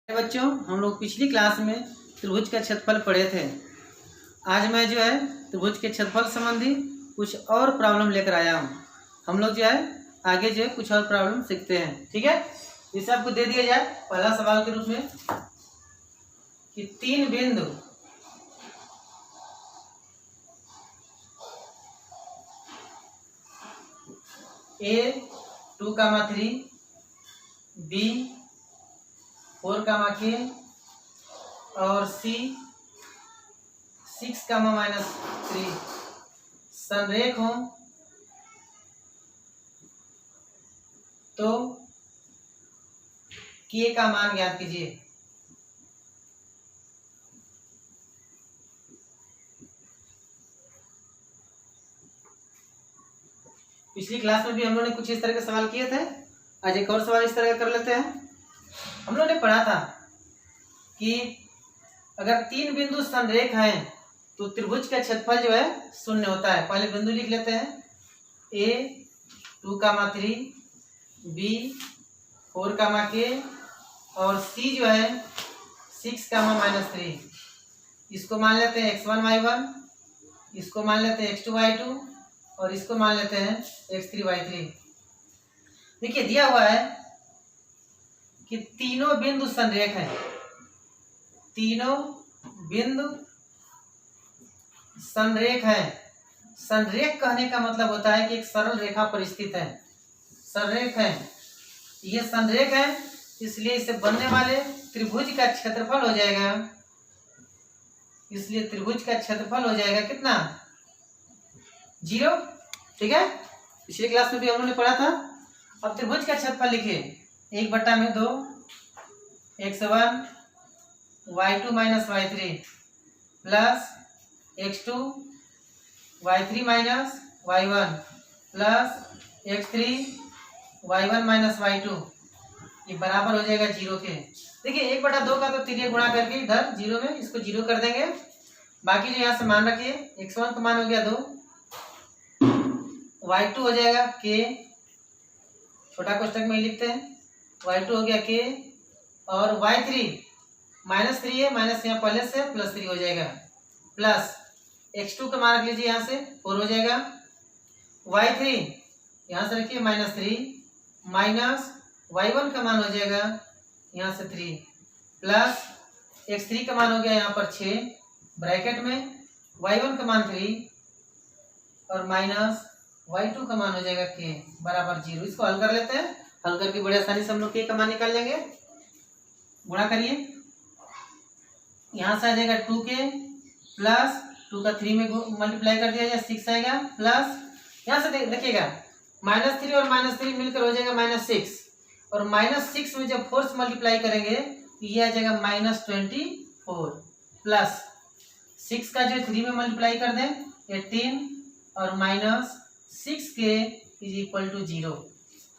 बच्चों, हम लोग पिछली क्लास में त्रिभुज का क्षेत्रफल पढ़े थे। आज मैं जो है त्रिभुज के क्षेत्रफल संबंधी कुछ और प्रॉब्लम लेकर आया हूँ। हम लोग जो है आगे जो है कुछ और प्रॉब्लम सीखते हैं। ठीक है, इसे आपको दे दिया जाए पहला सवाल के रूप में कि तीन बिंदु A2,3 B4,K और C6,-3 संरेख हो तो K का मान ज्ञात कीजिए। पिछली क्लास में भी हम लोगों ने कुछ इस तरह के सवाल किए थे। आज एक और सवाल इस तरह का कर लेते हैं। हम लोगों ने पढ़ा था कि अगर तीन बिंदु संरेख हैं तो त्रिभुज का क्षेत्रफल जो है शून्य होता है। पहले बिंदु लिख लेते हैं, A2,3 B4,K और C जो है 6,-3। इसको मान लेते हैं x1 y1, इसको मान लेते हैं x2 y2 और इसको मान लेते हैं x3 y3। देखिए दिया हुआ है कि तीनों बिंदु संरेख हैं। तीनों बिंदु संरेख है। संरेख कहने का मतलब होता है कि एक सरल रेखा पर स्थित है। संरेख है, ये संरेख है, इसलिए इसे बनने वाले त्रिभुज का क्षेत्रफल हो जाएगा। इसलिए त्रिभुज का क्षेत्रफल हो जाएगा कितना? 0। ठीक है, पिछली क्लास में भी हम लोगों ने पढ़ा था। अब त्रिभुज का क्षेत्रफल लिखिए, 1/2 x1 y2 - y3 plus x2 y3 - y1 plus x3 y1 - y2, ये बराबर हो जाएगा 0 के। देखिए 1/2 का तो तिरिया गुणा करके इधर 0 में इसको 0 कर देंगे। बाकी जो यहाँ से मान रखिए, x1 का मान हो गया 2, y2 हो जाएगा k, छोटा कोष्टक में लिखते हैं, y2 हो गया k और y3 -3 है, माइनस यहाँ पहले से +3 हो जाएगा, प्लस x2 का मान रख लीजिए यहाँ से 4 हो जाएगा, y3 यहाँ से रखिए -3 माइनस y1 का मान हो जाएगा यहाँ से 3 प्लस x3 का मान हो गया यहाँ पर 6 ब्रैकेट में, y1 का मान 3 और माइनस y2 का मान हो जाएगा k बराबर 0। इसको हल कर लेते हैं। हल करके बड़े आसानी से हम लोग k का मान निकाल लेंगे। गुणा करिए, यहाँ से आ जाएगा 2k प्लस 2 का 3 में मल्टीप्लाई कर दिया जाए 6 आएगा, प्लस यहाँ से देखिएगा -3 और -3 मिलकर हो जाएगा -6 और -6 में जब 4 से मल्टीप्लाई करेंगे तो ये आ जाएगा -24 प्लस 6 का जो 3 में मल्टीप्लाई कर दें 18 और -6k = 0।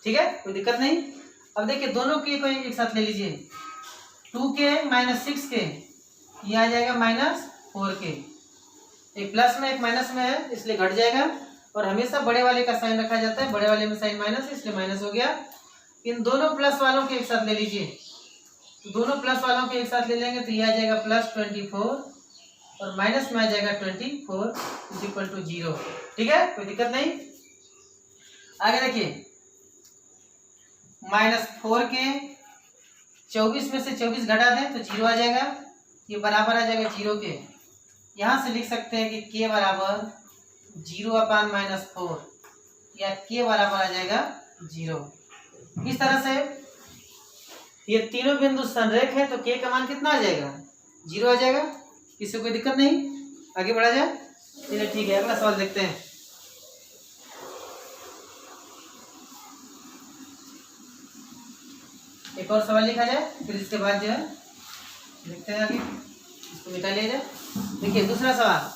ठीक है, कोई दिक्कत नहीं। अब देखिए दोनों के को एक साथ ले लीजिए, 2k - 6k ये आ जाएगा -4k। एक प्लस में एक माइनस में है इसलिए घट जाएगा और हमेशा बड़े वाले का साइन रखा जाता है। बड़े वाले में साइन माइनस इसलिए माइनस हो गया। इन दोनों प्लस वालों के एक साथ ले लीजिए, तो दोनों प्लस वालों के एक साथ ले लेंगे तो ये आ जाएगा +24 और माइनस में आ जाएगा 24 = 0। ठीक है, कोई दिक्कत नहीं। आगे देखिए, -4k 24 में से 24 घटा दें तो 0 आ जाएगा, ये बराबर आ जाएगा 0 के। यहाँ से लिख सकते हैं कि k बराबर 0/-4 या k बराबर आ जाएगा 0। इस तरह से ये तीनों बिंदु संरेख है तो k का मान कितना आ जाएगा? 0 आ जाएगा। किसी को कोई दिक्कत नहीं, आगे बढ़ा जाए। चलिए ठीक है, अगला सवाल देखते हैं। एक और सवाल लिखा जाए, फिर इसके बाद जो है देखते हैं आगे, इसको मिटा लिया जाए। देखिए दूसरा सवाल,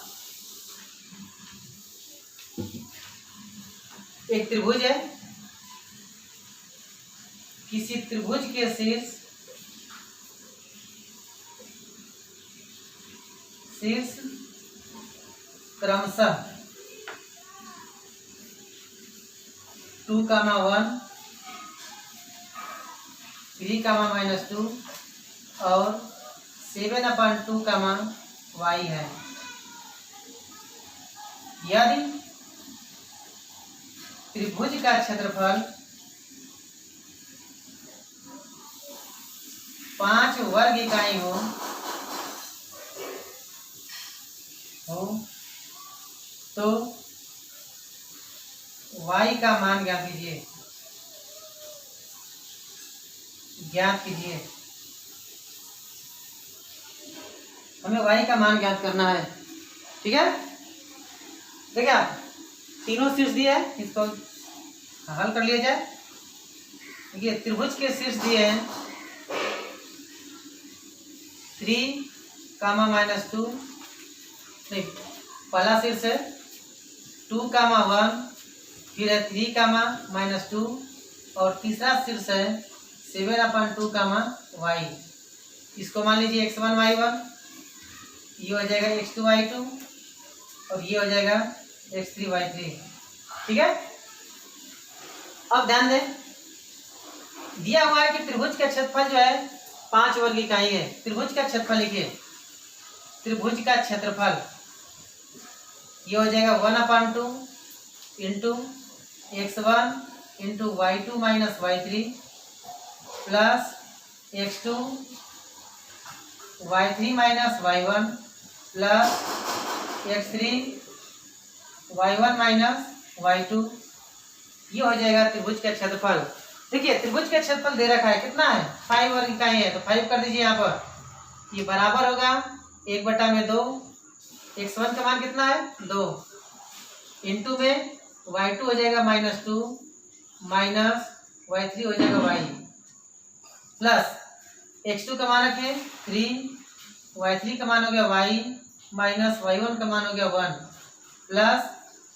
एक त्रिभुज है, किसी त्रिभुज के शीर्ष क्रमशः 2,1 3, -2 और 7/2 कामा y है। यदि त्रिभुज का क्षेत्रफल 5 वर्ग इकाई हो तो y का मान ज्ञात कीजिए। हमें y का मान ज्ञात करना है। ठीक है, देखिए आप तीनों शीर्ष दिए हैं, इसको हल कर लिया जाए। देखिए त्रिभुज के शीर्ष दिए हैं 3, -2, नहीं पहला शीर्ष है 2, 1, फिर है 3, -2 और तीसरा शीर्ष है 7/2 y। इसको मान लीजिए x1 y1, ये हो जाएगा x2 y2 और ये हो जाएगा x3 y3। ठीक है, अब ध्यान दें, दिया हुआ है कि त्रिभुज का क्षेत्रफल जो है 5 वर्ग इकाई है। त्रिभुज का क्षेत्रफल लिखिए, त्रिभुज का क्षेत्रफल ये हो जाएगा 1/2 into x1 into y2 minus y3 plus x2 y3 minus y1 plus x3 y1 minus y2। ये हो जाएगा त्रिभुज का क्षेत्रफल। देखिए त्रिभुज का क्षेत्रफल दे रखा है, कितना है 5 वर्ग इकाई है, तो 5 कर दीजिए यहाँ पर। ये बराबर होगा 1/2, x1 का मान कितना है 2, इंटू में y2 हो जाएगा -2 माइनस y3 हो जाएगा y प्लस x2 का मान रखें 3, y3 का मान हो गया y माइनस y1 का मान हो गया 1 प्लस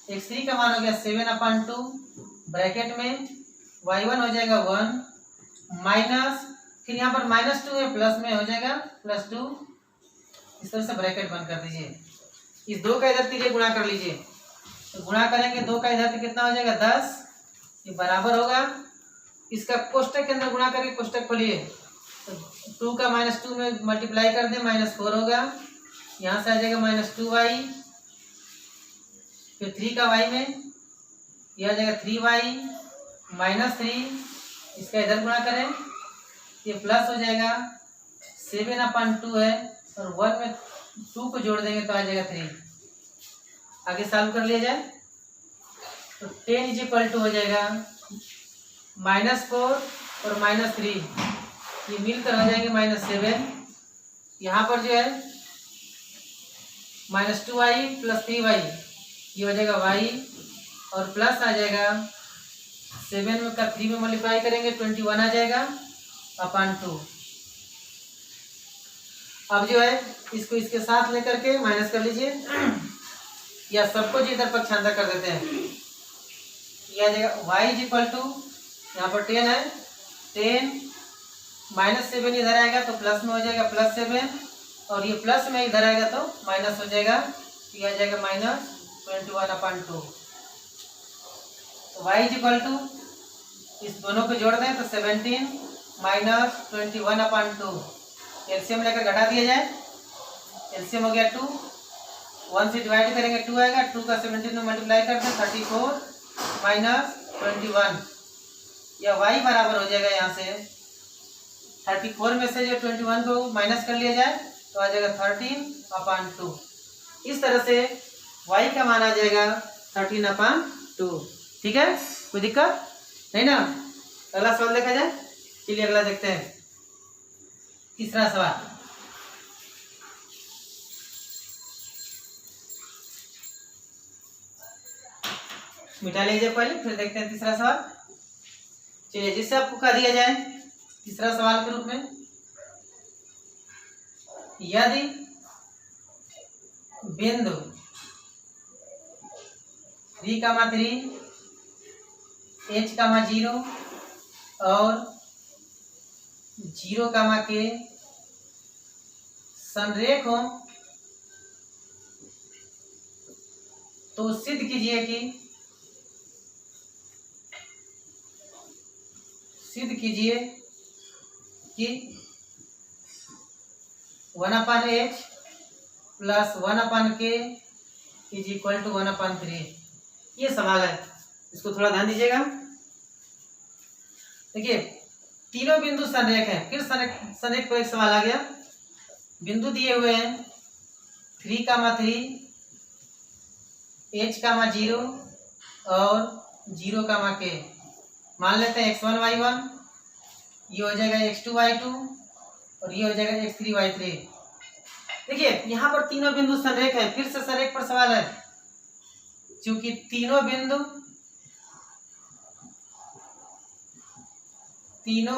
x3 का मान हो गया 7/2 ब्रैकेट में y1 हो जाएगा 1 माइनस, फिर यहाँ पर -2 है प्लस में हो जाएगा +2। इस तरह से ब्रैकेट बंद कर दीजिए। इस 2 का इधर तीर गुणा कर लीजिए, तो गुणा करेंगे 2 का इधर कितना हो जाएगा 10। ये बराबर होगा, इसका कोष्टक के अंदर गुणा करके कोष्टक खोलिए, तो 2 का -2 में मल्टीप्लाई कर दें -4 होगा, यहाँ से आ जाएगा -2y, फिर 3 का y में यह आ जाएगा 3y -3, इसका इधर गुणा करें, ये प्लस हो जाएगा 7/2 है और 1 में 2 को जोड़ देंगे तो आ जाएगा 3। आगे सॉल्व कर लिया जाए तो 10 = हो जाएगा -4 और -3, ये मिलकर हो जाएंगे -7। यहाँ पर जो है -2y प्लस 3y, ये हो जाएगा y और प्लस आ जाएगा 7 में का 3 में मल्टीप्लाई करेंगे 21 आ जाएगा अपन 2। अब जो है इसको इसके साथ लेकर के माइनस कर लीजिए या सबको जो इधर पक्षांतर कर देते हैं। यह आ जाएगा y = यहाँ पर 10 है, 10 -7 इधर आएगा तो प्लस में हो जाएगा +7 और ये प्लस में इधर आएगा तो माइनस हो जाएगा, ये आ जाएगा -21/2। तो y = इस दोनों को जोड़ दें तो 17 -21/2। एलसीएम लेकर घटा दिया जाए, एलसीएम हो गया 2, 1 से डिवाइड करेंगे 2 आएगा, 2 का 17 में मल्टीप्लाई कर दें 34 -21। यह y बराबर हो जाएगा, यहाँ से 34 में से जो 21 को माइनस कर लिया जाए तो आ जाएगा 13/2। इस तरह से y का मान आ जाएगा 13/2। ठीक है, कोई दिक्कत नहीं ना। अगला सवाल देखा जाए, चलिए अगला देखते हैं। तीसरा सवाल, मिटा लीजिए पहले, फिर देखते हैं तीसरा सवाल। चलिए जिससे आपको कह दिया जाए तीसरा सवाल के रूप में, यदि बिंदु 3,3 h,0 और 0, k संरेख हो तो सिद्ध कीजिए कि 1/h plus 1/k is equal to 1/3। ये सवाल है, इसको थोड़ा ध्यान दीजिएगा। देखिए तीनों बिंदु संरेख हैं, फिर संरेख पर एक सवाल आ गया। बिंदु दिए हुए हैं 3,3, h,0 और 0,k। मान लेते हैं x1 y1, ये हो जाएगा x2 y2 और ये हो जाएगा x3 y3। देखिए यहाँ पर तीनों बिंदु संरेख है, फिर से संरेख पर सवाल है। क्योंकि तीनों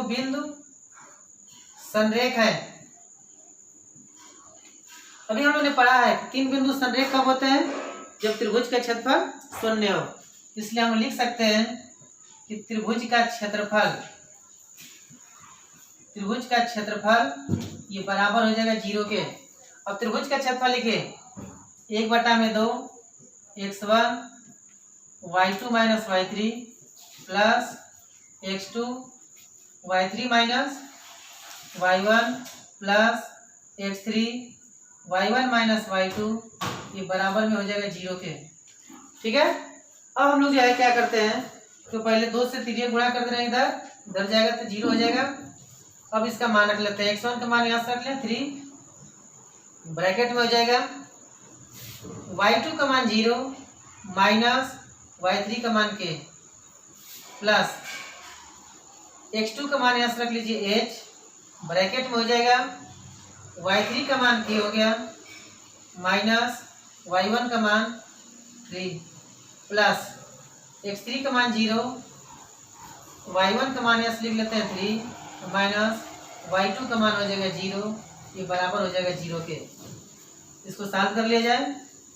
बिंदु संरेख है। अभी हम लोगों ने पढ़ा है कि तीन बिंदु संरेख कब होते हैं, जब त्रिभुज का क्षेत्रफल शून्य हो। इसलिए हम लिख सकते हैं कि त्रिभुज का क्षेत्रफल ये बराबर हो जाएगा 0 के। अब त्रिभुज का क्षेत्रफल लिखे 1/2 x1 y2 minus y3 plus x2 y3 minus y1 plus x3 y1 minus y2, ये बराबर में हो जाएगा 0 के। ठीक है, अब हम लोग जो है क्या करते हैं, तो पहले 2 से 3 गुणा कर दे रहे हैं, इधर जाएगा तो 0 हो जाएगा। अब इसका मान रख लेते हैं, x1 का मान यहाँ से रख लें 3, ब्रैकेट में हो जाएगा y2 का मान 0 माइनस y3 का मान k प्लस x2 का मान यहाँ से रख लीजिए h, ब्रैकेट में हो जाएगा y3 का मान k हो गया माइनस y1 का मान 3 प्लस x3 का मान 0, y1 का मान यहाँ से लिख लेते हैं 3 माइनस y2 का मान हो जाएगा 0, ये बराबर हो जाएगा 0 के। इसको सॉल्व कर लिया जाए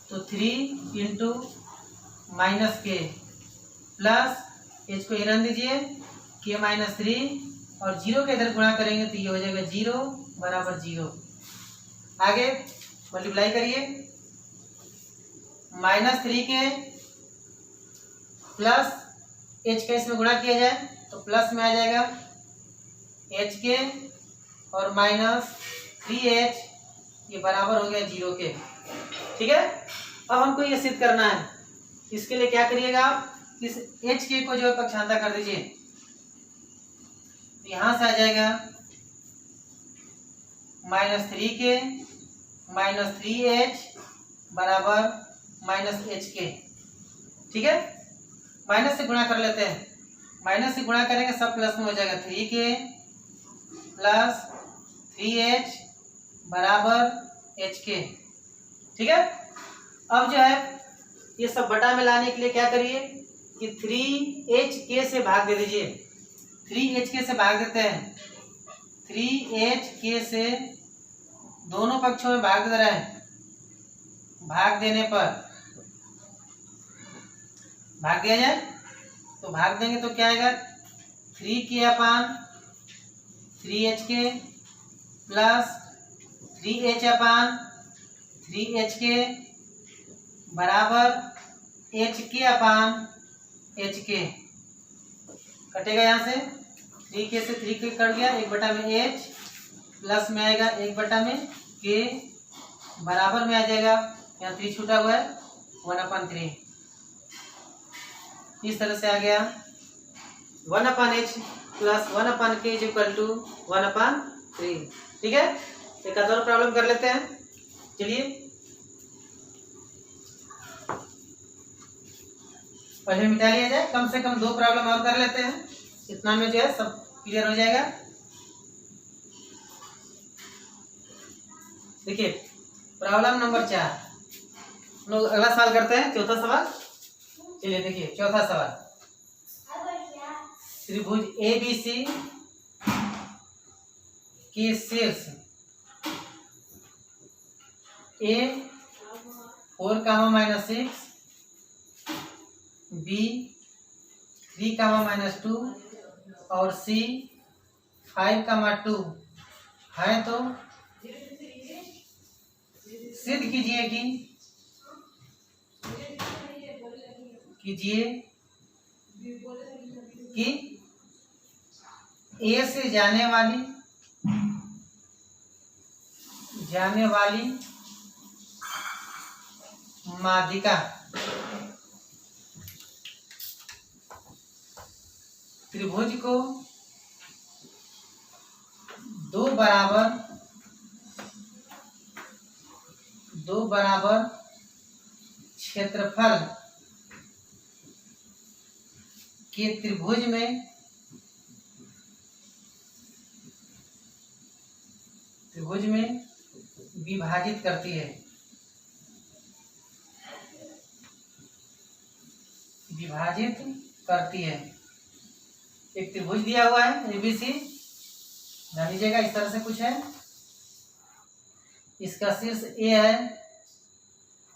तो 3 इंटू माइनस के प्लस h को रन दीजिए k माइनस 3 और 0 के इधर गुणा करेंगे तो ये हो जाएगा 0 बराबर 0। आगे मल्टीप्लाई करिए, -3 के प्लस h के इसमें गुणा किया जाए तो प्लस में आ जाएगा h के और माइनस 3h, ये बराबर हो गया 0 के। ठीक है, अब हमको ये सिद्ध करना है। इसके लिए क्या करिएगा आप, इस h के को जो है पक्षांतर कर दीजिए, यहां से आ जाएगा -3 के माइनस 3h बराबर -hk। ठीक है, माइनस से गुणा कर लेते हैं, माइनस से गुणा करेंगे सब प्लस में हो जाएगा 3k प्लस 3h बराबर hk। ठीक है, अब जो है ये सब बटा में लाने के लिए क्या करिए कि 3hk से भाग दे दीजिए, 3hk से भाग देते हैं, 3hk से दोनों पक्षों में भाग दे रहे हैं। भाग देने पर भाग दिया जाए तो भाग देंगे तो क्या आएगा 3k/3hk प्लस 3h/3hk बराबर hk/hk। कटेगा यहाँ से 3k से 3k कट गया, 1/h प्लस में आएगा 1/k बराबर में आ जाएगा, यहाँ 3 छूटा हुआ है 1/3। इस तरह से आ गया 1/h plus 1/k is equal to 1/3। ठीक है, एक और प्रॉब्लम कर लेते हैं। चलिए पहले मिटा लिया जाए, कम से कम 2 प्रॉब्लम और कर लेते हैं, इतना में जो है सब क्लियर हो जाएगा। देखिए प्रॉब्लम नंबर 4, लोग अगला सवाल करते हैं, चौथा सवाल। चलिए देखिए चौथा सवाल, त्रिभुज ABC के शीर्ष A 4,-6 B 3,-2 और C 5,2 है, तो सिद्ध कीजिए कि A से जाने वाली जाने वाली माध्यिका त्रिभुज को दो बराबर क्षेत्रफल के त्रिभुज में विभाजित करती है। एक त्रिभुज दिया हुआ है एबीसी, ध्यान दीजिएगा, इस तरह से कुछ है। इसका शीर्ष ए है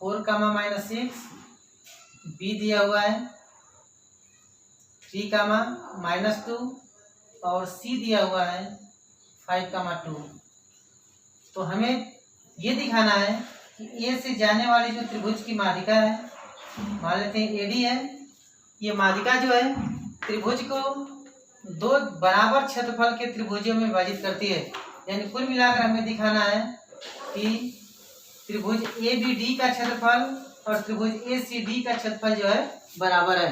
4, बी दिया हुआ है 3, -2 और सी दिया हुआ है 5, 2। तो हमें ये दिखाना है कि ए से जाने वाली जो त्रिभुज की माध्यिका है, मान लेते हैं एडी है, ये माध्यिका जो है त्रिभुज को दो बराबर क्षेत्रफल के त्रिभुजों में विभाजित करती है। यानी कुल मिलाकर हमें दिखाना है कि त्रिभुज ए बी डी का क्षेत्रफल और त्रिभुज ए सी डी का क्षेत्रफल जो है बराबर है।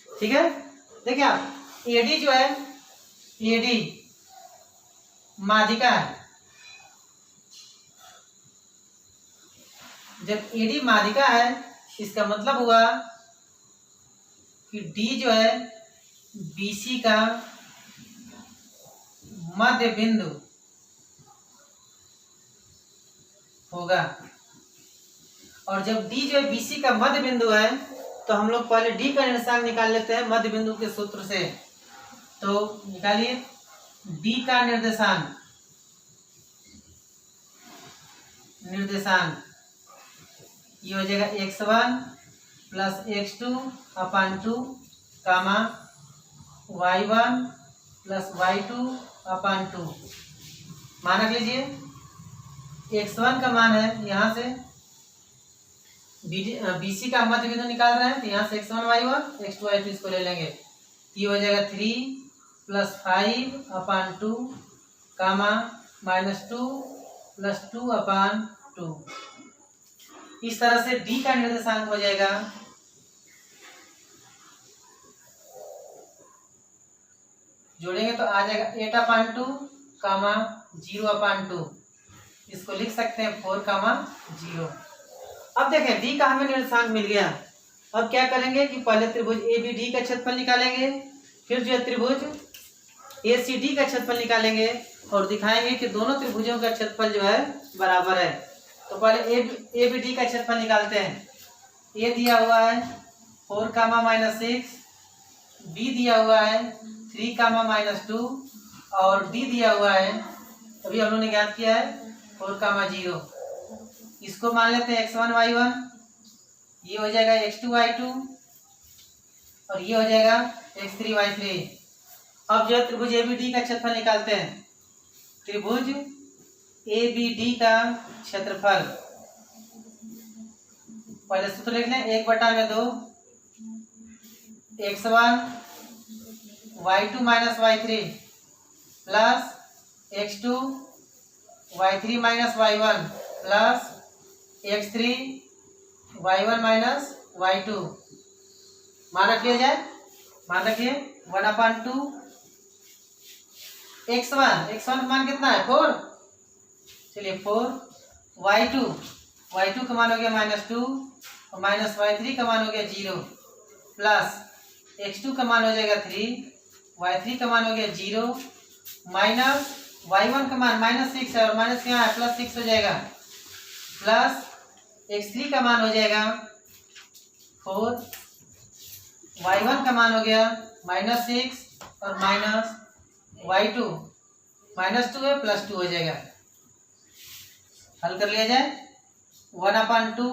ठीक है, देखिए आप एडी जो है, एडी माध्यिका है। जब एडी माध्यिका है इसका मतलब हुआ कि डी जो है बीसी का मध्य बिंदु होगा। और जब डी जो है बीसी का मध्य बिंदु है तो हम लोग पहले डी का निर्देशांक निकाल लेते हैं मध्य बिंदु के सूत्र से। तो निकालिए डी का निर्देशांक ये हो जाएगा x1 + x2/2 कामा y1 + y2/2। मान रख लीजिए x1 का मान है, यहाँ से बीसी का मध्य बिंदु निकाल रहे हैं तो यहाँ से x1 y1 x2 y2 इसको ले लेंगे। ये हो जाएगा 3 + 5/2 कामा -2 + 2/2। इस तरह से डी का निर्देशांक हो जाएगा जोड़ेंगे तो आ जाएगा 8/2 कामा 0/2। इसको लिख सकते हैं 4, 0। अब देखें डी का हमें निर्देशांक मिल गया। अब क्या करेंगे कि पहले त्रिभुज ए बी डी का क्षेत्रफल निकालेंगे, फिर जो है त्रिभुज ए सी डी का क्षेत्रफल निकालेंगे और दिखाएंगे कि दोनों त्रिभुजों का क्षेत्रफल जो है बराबर है। तो पहले ए बी डी का क्षेत्रफल निकालते हैं। ए दिया हुआ है 4, -6, बी दिया हुआ है 3, -2 और डी दिया हुआ है, अभी हम लोगों ने ज्ञात किया है 4, 0। इसको मान लेते हैं x1 y1, ये हो जाएगा x2 y2 और ये हो जाएगा x3 y3। अब जो त्रिभुज ए बी डी का क्षेत्रफल निकालते हैं। त्रिभुज ए बी डी का क्षेत्रफल पहले सूत्र लिख लें, 1/2 x1 y2 - y3 plus x2 y3 - y1 plus x3 y1 - y2। मान रख लिया जाए, मान रखिए 1/2 x1 का मान कितना है 4, चलिए 4 y2 का मान हो गया -2 और -y3 का मान हो गया 0 प्लस x2 का मान हो जाएगा 3, y3 का मान हो गया 0 माइनस y1 का मान -6 है और माइनस यहाँ है +6 हो जाएगा प्लस x3 का मान हो जाएगा 4, y1 का मान हो गया -6 और माइनस y2 -2 है +2 हो जाएगा। हल कर लिया जाए 1/2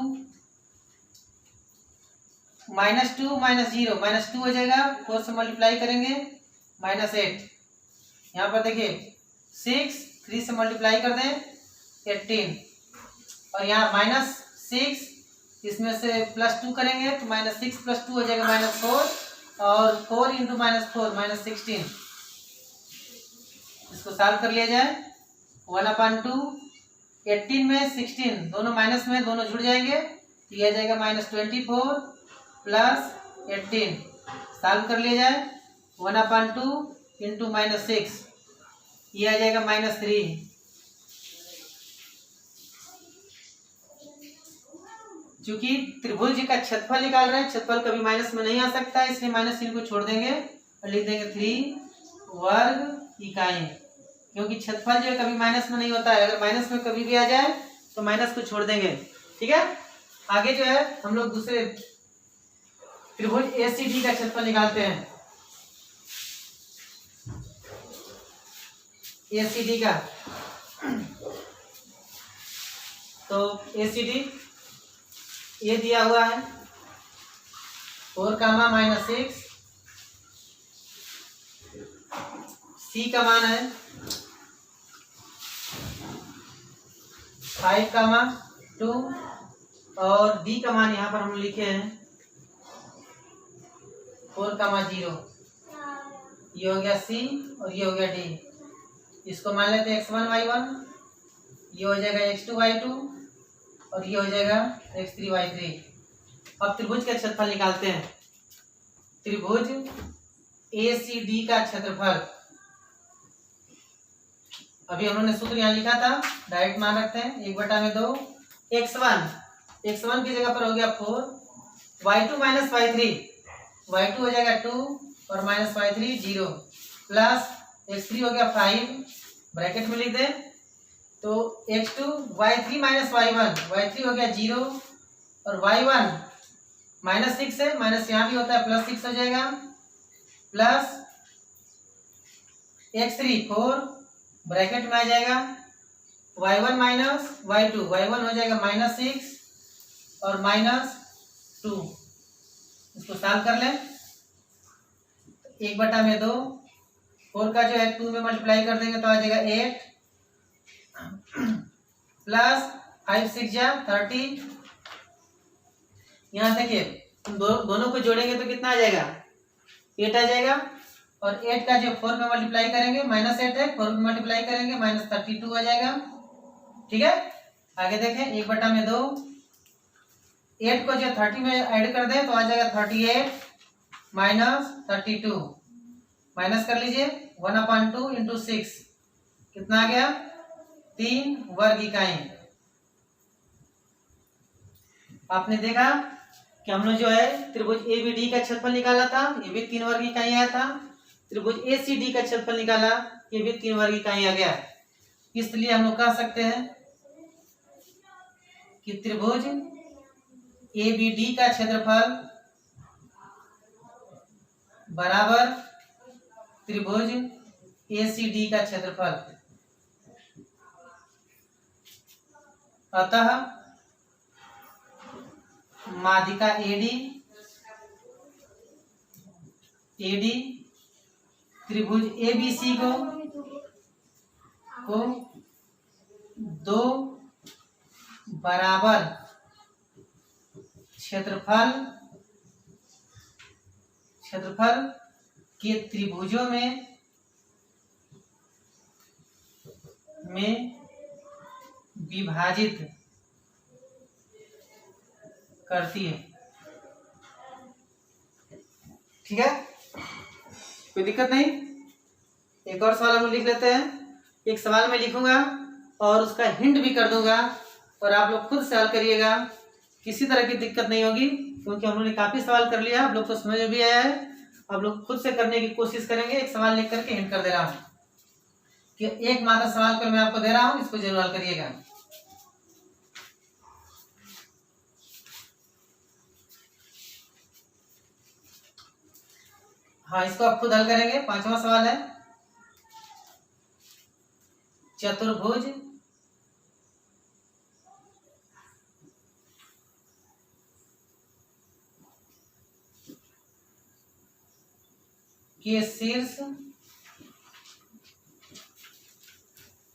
-2 -0 -2 हो जाएगा, 4 से मल्टीप्लाई करेंगे -8। यहाँ पर देखिए 6 3 से मल्टीप्लाई कर दें 18 और यहाँ -6 इसमें से +2 करेंगे तो -6 + 2 हो जाएगा -4 और 4 × -4 -16। इसको सॉल्व कर लिया जाए 1/2 18 में 16 दोनों माइनस में, दोनों जुड़ जाएंगे तो ये आ जाएगा -24 प्लस 18। सॉल्व कर लिया जाए 1/2 इंटू -6, ये आ जाएगा -3। क्योंकि त्रिभुज का क्षेत्रफल निकाल रहे हैं, क्षेत्रफल कभी माइनस में नहीं आ सकता है, इसलिए माइनस चिन्ह को छोड़ देंगे और लिख देंगे 3 वर्ग इकाई। क्योंकि क्षेत्रफल जो है कभी माइनस में नहीं होता है, अगर माइनस में कभी भी आ जाए तो माइनस को छोड़ देंगे। ठीक है, आगे जो है हम लोग दूसरे त्रिभुज ACD का क्षेत्रफल निकालते हैं। ACD का, तो ACD ये दिया हुआ है 4, -6, C का मान है 5, 2 और D का मान यहाँ पर हम लिखे हैं 4, 0। ये हो गया C और ये हो गया D। इसको मान लेते हैं x1 y1, ये हो जाएगा x2 y2 और ये हो जाएगा x3 y3। अब त्रिभुज का क्षेत्रफल निकालते हैं। त्रिभुज ACD का क्षेत्रफल, अभी हम लोगों ने सूत्र यहाँ लिखा था, डायरेक्ट मान रखते हैं 1/2। x1 की जगह पर हो गया 4, y2 - y3, y2 हो जाएगा 2 और -y3 0, प्लस x3 हो गया 5, ब्रैकेट में लिख दें तो x2 y3 - y1, y3 हो गया 0 और y1 -6 है, माइनस यहाँ भी होता है +6 हो जाएगा, प्लस x3 4 ब्रैकेट में आ जाएगा, y1 - y2, y1 हो जाएगा -6 और -2। इसको सॉल्व कर लें 1/2, 4 का जो है 2 में मल्टीप्लाई कर देंगे तो आ जाएगा 8 प्लस 5 6 जा 30। यहाँ देखिए दोनों को जोड़ेंगे तो कितना आ जाएगा 8 आ जाएगा, और 8 का जो 4 में मल्टीप्लाई करेंगे -8 है, 4 में मल्टीप्लाई करेंगे -32 आ जाएगा। ठीक है, आगे देखें 1/2, 8 को जो 30 में ऐड कर दें तो आ जाएगा 38 -32, माइनस कर लीजिए 1/2 इंटू 6, कितना आ गया 3 वर्ग इकाई। आपने देखा कि हम लोग जो है त्रिभुज ABD का क्षेत्रफल निकाला था, ये भी 3 वर्ग इकाई आया था। त्रिभुज ACD का क्षेत्रफल निकाला, ये भी 3 वर्ग इकाई आ गया। इसलिए हम लोग कह सकते हैं कि त्रिभुज ABD का क्षेत्रफल बराबर त्रिभुज ACD का क्षेत्रफल। अतः माध्यिका AD त्रिभुज ABC को 2 बराबर क्षेत्रफल के त्रिभुजों में विभाजित करती है। ठीक है, कोई दिक्कत नहीं। एक और सवाल हम लिख लेते हैं। एक सवाल मैं लिखूंगा और उसका हिंट भी कर दूंगा और आप लोग खुद सवाल करिएगा, किसी तरह की दिक्कत नहीं होगी, क्योंकि हम लोगों ने काफी सवाल कर लिया, आप लोग को समझ में भी आया है। आप लोग खुद से करने की कोशिश करेंगे। एक सवाल लिख करके हिंट कर दे रहा हूँ कि एक मात्र सवाल पर मैं आपको दे रहा हूँ, इसको जरूर हल करिएगा। हाँ, इसको आप खुद हल करेंगे। 5वां सवाल है, चतुर्भुज के शीर्ष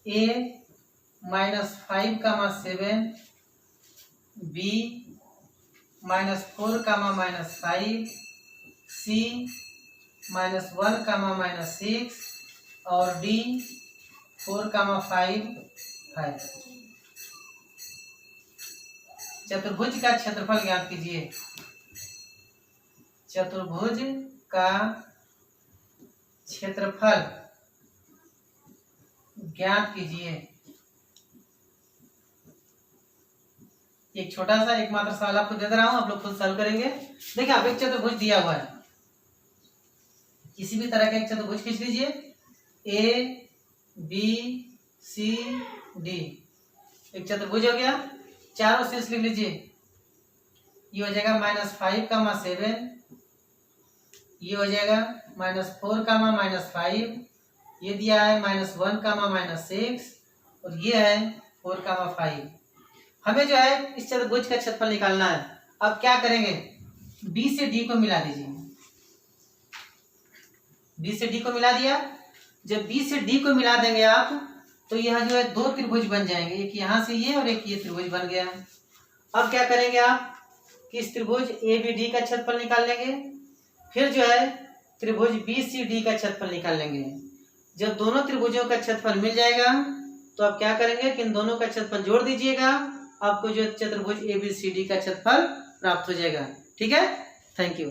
A -5, B -4, -5, C -1, -6 और D 4, 5 है। चतुर्भुज का क्षेत्रफल ज्ञात कीजिए। चतुर्भुज का क्षेत्रफल ज्ञात कीजिए। एक छोटा सा एकमात्र सवाल आपको दे रहा हूं, आप लोग खुद सॉल्व करेंगे। देखिए आप एक चतुर्भुज दिया हुआ है, किसी भी तरह का एक चतुर्भुज खींच लीजिए, ए बी सी डी, एक चतुर्भुज हो गया। चारों शेष लिख लीजिए, ये हो जाएगा -5, 7, ये हो जाएगा -4, -5, ये दिया है -1, -6 और ये है 4, 5। हमें जो है इस चतुर्भुज का क्षेत्रफल निकालना है। अब क्या करेंगे, बी से डी को मिला दीजिए। बी से डी को मिला दिया, जब बी से डी को मिला देंगे आप तो यह जो है दो त्रिभुज बन जाएंगे, एक यहाँ से ये और एक ये त्रिभुज बन गया। अब क्या करेंगे आप कि इस त्रिभुज ए बी डी का क्षेत्रफल निकाल लेंगे, फिर जो है त्रिभुज बी सी डी का क्षेत्रफल निकाल लेंगे। जब दोनों त्रिभुजों का क्षेत्रफल मिल जाएगा तो आप क्या करेंगे कि इन दोनों का क्षेत्रफल जोड़ दीजिएगा, आपको जो चतुर्भुज ए बी सी डी का क्षेत्रफल प्राप्त हो जाएगा। ठीक है, थैंक यू।